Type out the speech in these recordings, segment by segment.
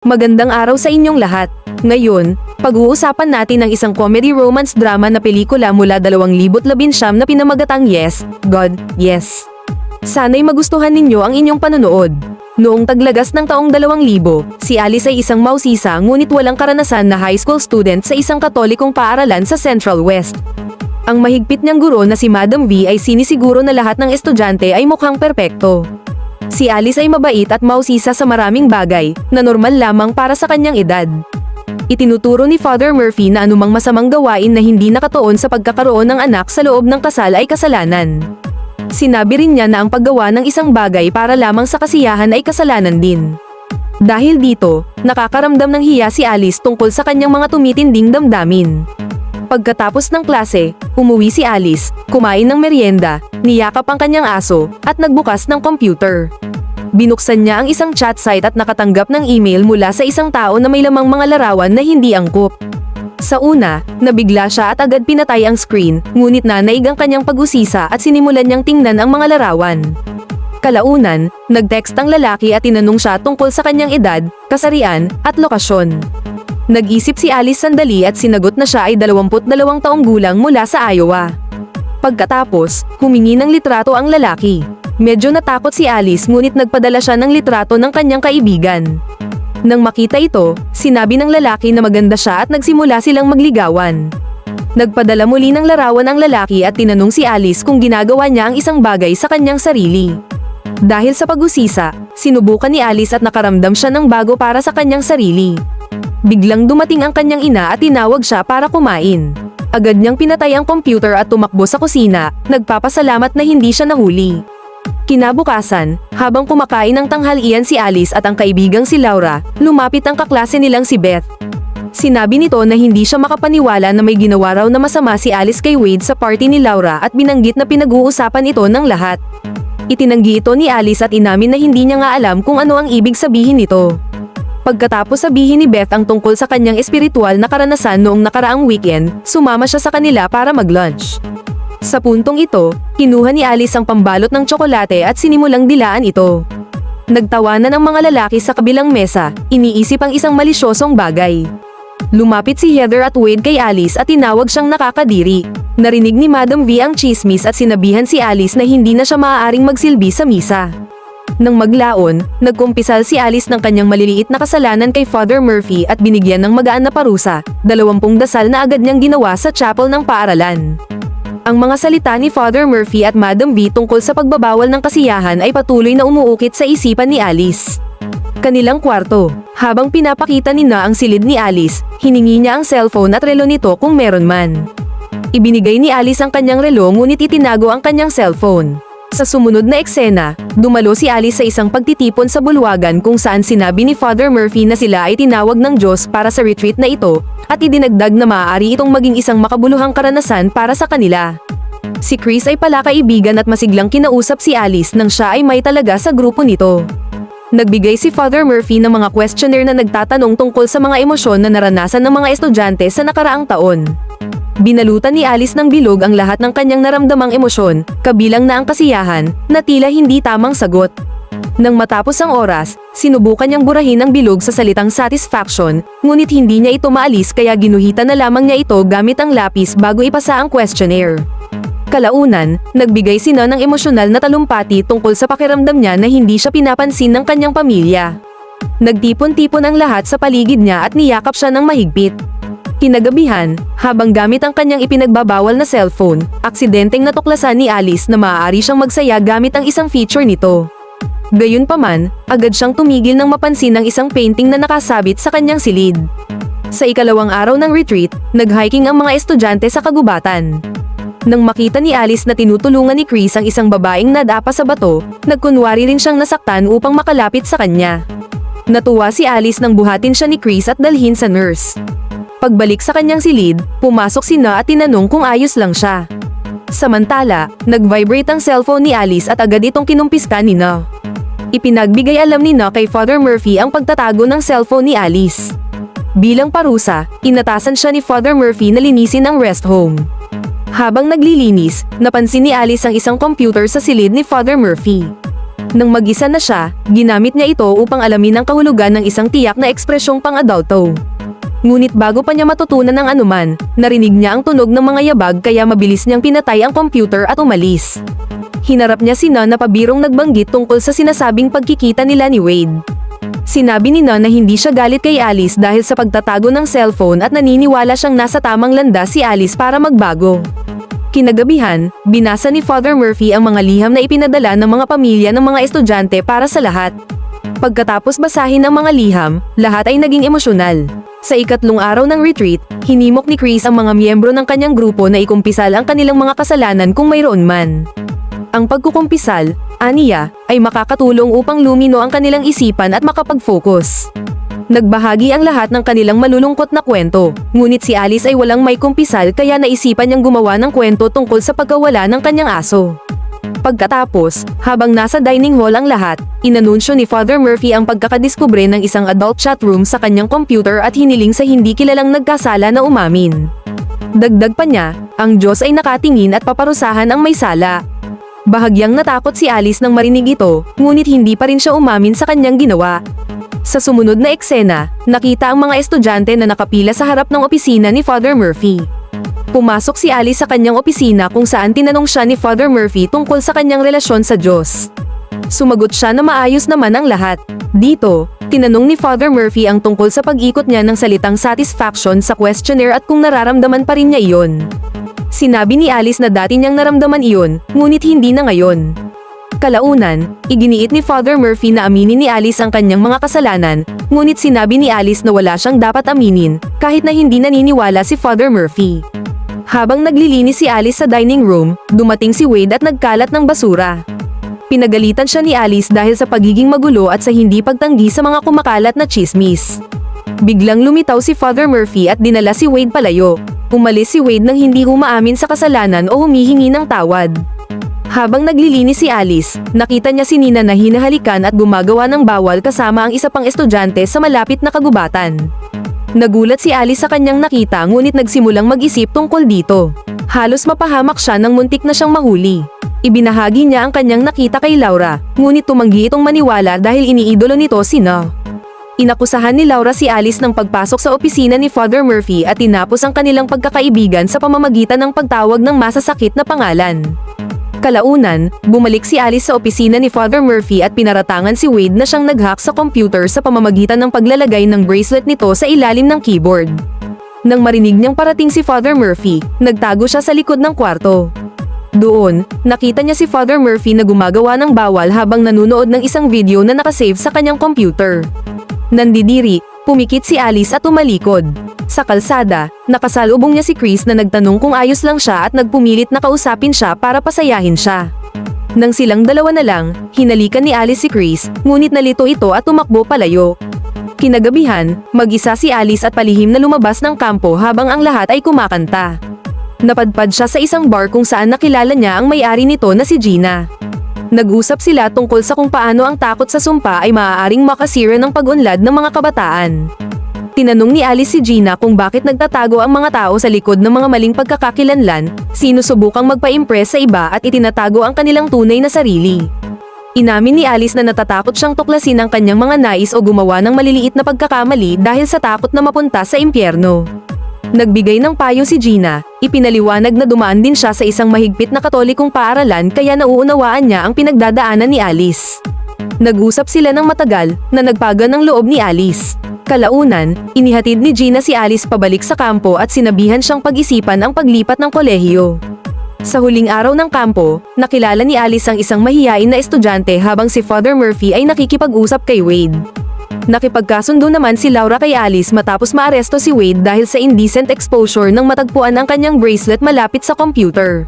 Magandang araw sa inyong lahat. Ngayon, pag-uusapan natin ang isang comedy romance drama na pelikula mula 2019 na pinamagatang Yes, God, Yes. Sana'y magustuhan ninyo ang inyong panonood. Noong taglagas ng taong 2000, si Alice ay isang mausisa ngunit walang karanasan na high school student sa isang katolikong paaralan sa Central West. Ang mahigpit niyang guro na si Madam V ay sinisiguro na lahat ng estudyante ay mukhang perpekto. Si Alice ay mabait at mausisa sa maraming bagay na normal lamang para sa kanyang edad. Itinuturo ni Father Murphy na anumang masamang gawain na hindi nakatuon sa pagkakaroon ng anak sa loob ng kasal ay kasalanan. Sinabi rin niya na ang paggawa ng isang bagay para lamang sa kasiyahan ay kasalanan din. Dahil dito, nakakaramdam ng hiya si Alice tungkol sa kanyang mga tumitinding damdamin. Pagkatapos ng klase, umuwi si Alice, kumain ng merienda, niyakap ang kanyang aso, at nagbukas ng computer. Binuksan niya ang isang chat site at nakatanggap ng email mula sa isang tao na may lamang mga larawan na hindi angkop. Sa una, nabigla siya at agad pinatay ang screen, ngunit nanaig ang kanyang pag-usisa at sinimulan niyang tingnan ang mga larawan. Kalaunan, nag-text ang lalaki at tinanong siya tungkol sa kanyang edad, kasarian, at lokasyon. Nag-isip si Alice sandali at sinagot na siya ay 22 taong gulang mula sa Iowa. Pagkatapos, humingi ng litrato ang lalaki. Medyo natakot si Alice ngunit nagpadala siya ng litrato ng kanyang kaibigan. Nang makita ito, sinabi ng lalaki na maganda siya at nagsimula silang magligawan. Nagpadala muli ng larawan ang lalaki at tinanong si Alice kung ginagawa niya ang isang bagay sa kanyang sarili. Dahil sa pag-usisa, sinubukan ni Alice at nakaramdam siya ng bago para sa kanyang sarili. Biglang dumating ang kanyang ina at tinawag siya para kumain. Agad niyang pinatay ang computer at tumakbo sa kusina, nagpapasalamat na hindi siya nahuli. Kinabukasan, habang kumakain ng tanghalian si Alice at ang kaibigang si Laura, lumapit ang kaklase nilang si Beth. Sinabi nito na hindi siya makapaniwala na may ginawa raw na masama si Alice kay Wade sa party ni Laura at binanggit na pinag-uusapan ito ng lahat. Itinanggi ito ni Alice at inamin na hindi niya nga alam kung ano ang ibig sabihin nito. Pagkatapos sabihin ni Beth ang tungkol sa kanyang espiritual na karanasan noong nakaraang weekend, sumama siya sa kanila para mag-lunch. Sa puntong ito, kinuha ni Alice ang pambalot ng tsokolate at sinimulang dilaan ito. Nagtawanan ang mga lalaki sa kabilang mesa, iniisip ang isang malisyosong bagay. Lumapit si Heather at Wade kay Alice at tinawag siyang nakakadiri. Narinig ni Madam V ang chismis at sinabihan si Alice na hindi na siya maaaring magsilbi sa misa. Nang maglaon, nagkumpisal si Alice ng kanyang maliliit na kasalanan kay Father Murphy at binigyan ng magaan na parusa, 20 dasal na agad niyang ginawa sa chapel ng paaralan. Ang mga salita ni Father Murphy at Madam V tungkol sa pagbabawal ng kasiyahan ay patuloy na umuukit sa isipan ni Alice. Kanilang kwarto, habang pinapakita ni Na ang silid ni Alice, hiningi niya ang cellphone at relo nito kung meron man. Ibinigay ni Alice ang kanyang relo ngunit itinago ang kanyang cellphone. Sa sumunod na eksena, dumalo si Alice sa isang pagtitipon sa bulwagan kung saan sinabi ni Father Murphy na sila ay tinawag ng Diyos para sa retreat na ito at idinagdag na maaari itong maging isang makabuluhang karanasan para sa kanila. Si Chris ay palakaibigan at masiglang kinausap si Alice nang siya ay may talaga sa grupo nito. Nagbigay si Father Murphy ng mga questionnaire na nagtatanong tungkol sa mga emosyon na naranasan ng mga estudyante sa nakaraang taon. Binalutan ni Alice ng bilog ang lahat ng kanyang naramdamang emosyon, kabilang na ang kasiyahan, na tila hindi tamang sagot. Nang matapos ang oras, sinubukan niyang burahin ang bilog sa salitang satisfaction, ngunit hindi niya ito maalis kaya ginuhitan na lamang niya ito gamit ang lapis bago ipasa ang questionnaire. Kalaunan, nagbigay si Na ng emosyonal na talumpati tungkol sa pakiramdam niya na hindi siya pinapansin ng kanyang pamilya. Nagtipon-tipon ang lahat sa paligid niya at niyakap siya ng mahigpit. Kinagabihan, habang gamit ang kanyang ipinagbabawal na cellphone, aksidenteng natuklasan ni Alice na maaari siyang magsaya gamit ang isang feature nito. Gayunpaman, agad siyang tumigil nang mapansin ang isang painting na nakasabit sa kanyang silid. Sa ikalawang araw ng retreat, nag-hiking ang mga estudyante sa kagubatan. Nang makita ni Alice na tinutulungan ni Chris ang isang babaeng nadapa sa bato, nagkunwari rin siyang nasaktan upang makalapit sa kanya. Natuwa si Alice nang buhatin siya ni Chris at dalhin sa nurse. Pagbalik sa kanyang silid, pumasok si Na at tinanong kung ayos lang siya. Samantala, nag-vibrate ang cellphone ni Alice at agad itong kinumpiska ni Na. Ipinagbigay alam ni Na kay Father Murphy ang pagtatago ng cellphone ni Alice. Bilang parusa, inatasan siya ni Father Murphy na linisin ang rest home. Habang naglilinis, napansin ni Alice ang isang computer sa silid ni Father Murphy. Nang mag-isa na siya, ginamit niya ito upang alamin ang kahulugan ng isang tiyak na ekspresyong pang-adulto. Ngunit bago pa niya matutunan ng anuman, narinig niya ang tunog ng mga yabag kaya mabilis niyang pinatay ang computer at umalis. Hinarap niya si Na na pabirong nagbanggit tungkol sa sinasabing pagkikita nila ni Wade. Sinabi ni Na na hindi siya galit kay Alice dahil sa pagtatago ng cellphone at naniniwala siyang nasa tamang landas si Alice para magbago. Kinagabihan, binasa ni Father Murphy ang mga liham na ipinadala ng mga pamilya ng mga estudyante para sa lahat. Pagkatapos basahin ang mga liham, lahat ay naging emosyonal. Sa ikatlong araw ng retreat, hinimok ni Chris ang mga miyembro ng kanyang grupo na ikumpisal ang kanilang mga kasalanan kung mayroon man. Ang pagkukumpisal, aniya, ay makakatulong upang lumino ang kanilang isipan at makapag-focus. Nagbahagi ang lahat ng kanilang malulungkot na kwento, ngunit si Alice ay walang may kumpisal kaya naisipan niyang gumawa ng kwento tungkol sa pagkawala ng kanyang aso. Pagkatapos, habang nasa dining hall ang lahat, inanunsyo ni Father Murphy ang pagkakadiskubre ng isang adult chat room sa kanyang computer at hiniling sa hindi kilalang nagkasala na umamin. Dagdag pa niya, ang Diyos ay nakatingin at paparusahan ang may sala. Bahagyang natakot si Alice nang marinig ito, ngunit hindi pa rin siya umamin sa kanyang ginawa. Sa sumunod na eksena, nakita ang mga estudyante na nakapila sa harap ng opisina ni Father Murphy. Pumasok si Alice sa kanyang opisina kung saan tinanong siya ni Father Murphy tungkol sa kanyang relasyon sa Diyos. Sumagot siya na maayos naman ang lahat. Dito, tinanong ni Father Murphy ang tungkol sa pag-ikot niya ng salitang satisfaction sa questionnaire at kung nararamdaman pa rin niya iyon. Sinabi ni Alice na dati niyang naramdaman iyon, ngunit hindi na ngayon. Kalaunan, iginiit ni Father Murphy na aminin ni Alice ang kanyang mga kasalanan, ngunit sinabi ni Alice na wala siyang dapat aminin, kahit na hindi naniniwala si Father Murphy. Habang naglilinis si Alice sa dining room, dumating si Wade at nagkalat ng basura. Pinagalitan siya ni Alice dahil sa pagiging magulo at sa hindi pagtanggi sa mga kumakalat na chismis. Biglang lumitaw si Father Murphy at dinala si Wade palayo. Umalis si Wade nang hindi umaamin sa kasalanan o humihingi ng tawad. Habang naglilinis si Alice, nakita niya si Nina na hinahalikan at gumagawa ng bawal kasama ang isa pang estudyante sa malapit na kagubatan. Nagulat si Alice sa kanyang nakita ngunit nagsimulang mag-isip tungkol dito. Halos mapahamak siya nang muntik na siyang mahuli. Ibinahagi niya ang kanyang nakita kay Laura, ngunit tumanggi itong maniwala dahil iniidolo nito si Na. Inakusahan ni Laura si Alice ng pagpasok sa opisina ni Father Murphy at tinapos ang kanilang pagkakaibigan sa pamamagitan ng pagtawag ng masasakit na pangalan. Kalaunan, bumalik si Alice sa opisina ni Father Murphy at pinaratangan si Wade na siyang nag-hack sa computer sa pamamagitan ng paglalagay ng bracelet nito sa ilalim ng keyboard. Nang marinig niyang parating si Father Murphy, nagtago siya sa likod ng kwarto. Doon, nakita niya si Father Murphy na gumagawa ng bawal habang nanunood ng isang video na nakasave sa kanyang computer. Nandidiri, pumikit si Alice at tumalikod. Sa kalsada, nakasalubong niya si Chris na nagtanong kung ayos lang siya at nagpumilit na kausapin siya para pasayahin siya. Nang silang dalawa na lang, hinalikan ni Alice si Chris, ngunit nalito ito at tumakbo palayo. Kinagabihan, mag-isa si Alice at palihim na lumabas ng kampo habang ang lahat ay kumakanta. Napadpad siya sa isang bar kung saan nakilala niya ang may-ari nito na si Gina. Nag-usap sila tungkol sa kung paano ang takot sa sumpa ay maaaring makasira ng pag-unlad ng mga kabataan. Tinanong ni Alice si Gina kung bakit nagtatago ang mga tao sa likod ng mga maling pagkakakilanlan, sinusubukang magpa-impress sa iba at itinatago ang kanilang tunay na sarili. Inamin ni Alice na natatakot siyang tuklasin ang kanyang mga nais o gumawa ng maliliit na pagkakamali dahil sa takot na mapunta sa impyerno. Nagbigay ng payo si Gina, ipinaliwanag na dumaan din siya sa isang mahigpit na katolikong paaralan kaya nauunawaan niya ang pinagdadaanan ni Alice. Nag-usap sila ng matagal na nagpaga ng loob ni Alice. Kalaunan, inihatid ni Gina si Alice pabalik sa kampo at sinabihan siyang pag-isipan ang paglipat ng kolehiyo. Sa huling araw ng kampo, nakilala ni Alice ang isang mahiyain na estudyante habang si Father Murphy ay nakikipag-usap kay Wade. Nakipagkasundo naman si Laura kay Alice matapos maaresto si Wade dahil sa indecent exposure nang matagpuan ang kanyang bracelet malapit sa computer.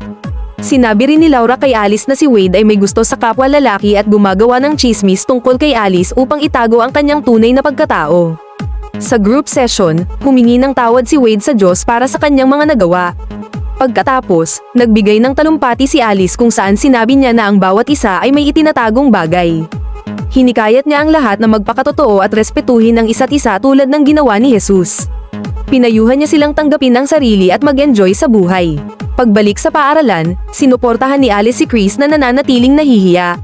Sinabi rin ni Laura kay Alice na si Wade ay may gusto sa kapwa lalaki at gumagawa ng chismis tungkol kay Alice upang itago ang kanyang tunay na pagkatao. Sa group session, humingi ng tawad si Wade sa Diyos para sa kanyang mga nagawa. Pagkatapos, nagbigay ng talumpati si Alice kung saan sinabi niya na ang bawat isa ay may itinatagong bagay. Hinikayat niya ang lahat na magpakatotoo at respetuhin ang isa't isa tulad ng ginawa ni Jesus. Pinayuhan niya silang tanggapin ang sarili at mag-enjoy sa buhay. Pagbalik sa paaralan, sinuportahan ni Alice si Chris na nananatiling nahihiya.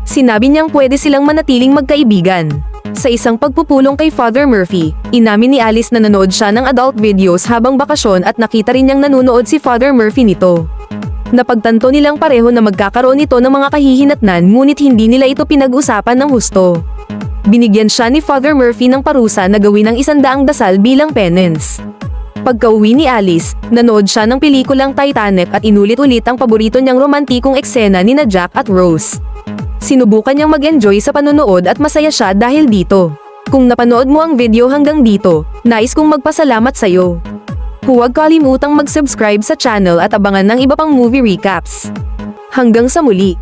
Sinabi niyang pwede silang manatiling magkaibigan. Sa isang pagpupulong kay Father Murphy, inamin ni Alice na nanood siya ng adult videos habang bakasyon at nakita rin niyang nanonood si Father Murphy nito. Napagtanto nilang pareho na magkakaroon ito ng mga kahihinatnan ngunit hindi nila ito pinag-usapan ng husto. Binigyan siya ni Father Murphy ng parusa na gawin ang 100 dasal bilang penance. Pagka-uwi ni Alice, nanood siya ng pelikulang Titanic at inulit-ulit ang paborito niyang romantikong eksena ni Jack at Rose. Sinubukan niyang mag-enjoy sa panonood at masaya siya dahil dito. Kung napanood mo ang video hanggang dito, nais kong magpasalamat sa'yo. Huwag kalimutang mag-subscribe sa channel at abangan ng iba pang movie recaps. Hanggang sa muli!